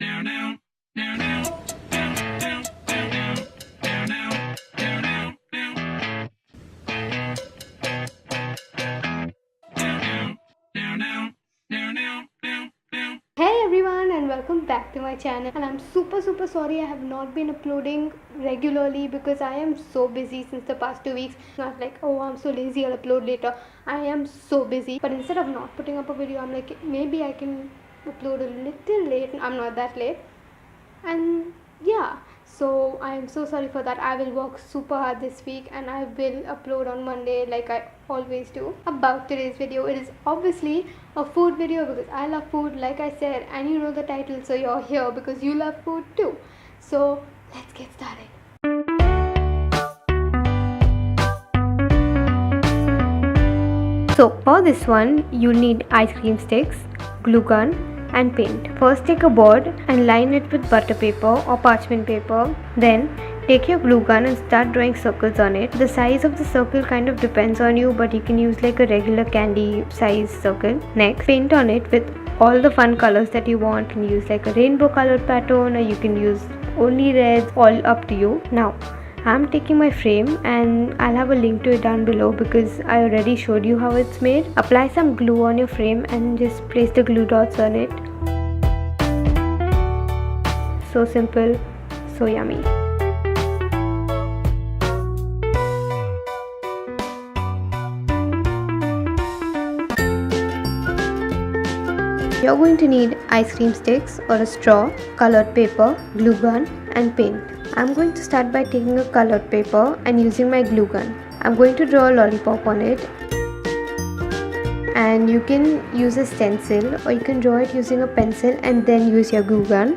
Hey everyone and welcome back to my channel, and I'm super sorry I have not been uploading regularly because I am so busy since the past 2 weeks. Not like, oh, I'm so lazy, I'll upload later. I am so busy, but instead of not putting up a video, I'm like, maybe I can upload a little late. I'm not that late, and yeah, so I am so sorry for that. I will work super hard this week and I will upload on Monday like I always do. About today's video, it is obviously a food video because I love food, like I said, and you know the title, so you're here because you love food too. So let's get started. So for this one, you need ice cream sticks, glue gun and paint. First take a board and line it with butter paper or parchment paper. Then take your glue gun and start drawing circles on it. The size of the circle kind of depends on you, but you can use like a regular candy size circle. Next, paint on it with all the fun colors that you want. You can use like a rainbow colored pattern, or you can use only reds, all up to you. Now I'm taking my frame and I'll have a link to it down below because I already showed you how it's made. Apply some glue on your frame and just place the glue dots on it. So simple, so yummy. You're going to need ice cream sticks or a straw, colored paper, glue gun and paint. I'm going to start by taking a colored paper and using my glue gun. I'm going to draw a lollipop on it, and you can use a stencil or you can draw it using a pencil and then use your glue gun.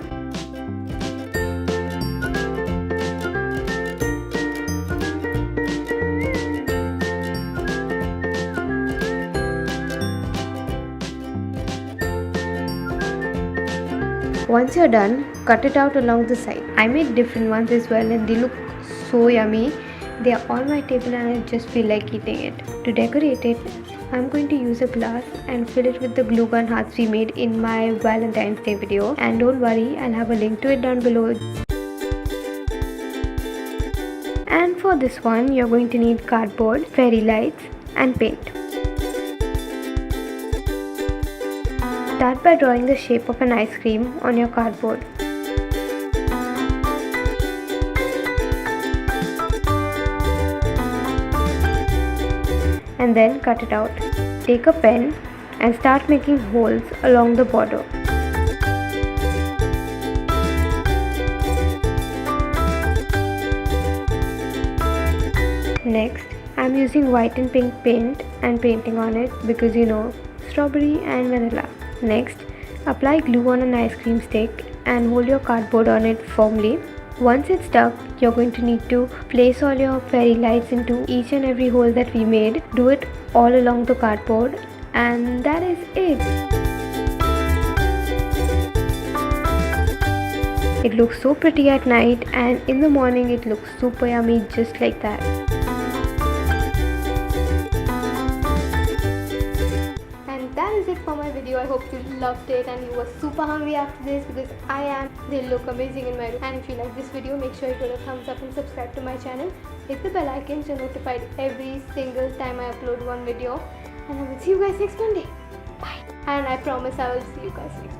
Once you're done, cut it out along the side. I made different ones as well and they look so yummy. They are on my table and I just feel like eating it. To decorate it, I'm going to use a glass and fill it with the glue gun hearts we made in my Valentine's Day video. And don't worry, I'll have a link to it down below. And for this one, you're going to need cardboard, fairy lights and paint. Start by drawing the shape of an ice cream on your cardboard. And then cut it out. Take a pen and start making holes along the border. Next, I'm using white and pink paint and painting on it because you know, strawberry and vanilla. Next, apply glue on an ice cream stick and hold your cardboard on it firmly. Once it's stuck, you're going to need to place all your fairy lights into each and every hole that we made. Do it all along the cardboard, and that is it. It looks so pretty at night, and in the morning it looks super yummy just like that. That is it for my video. I hope you loved it and you were super hungry after this because I am. They look amazing in my room. And if you like this video, make sure you give it a thumbs up and subscribe to my channel. Hit the bell icon so you're notified every single time I upload one video. And I will see you guys next Monday. Bye. And I promise I will see you guys next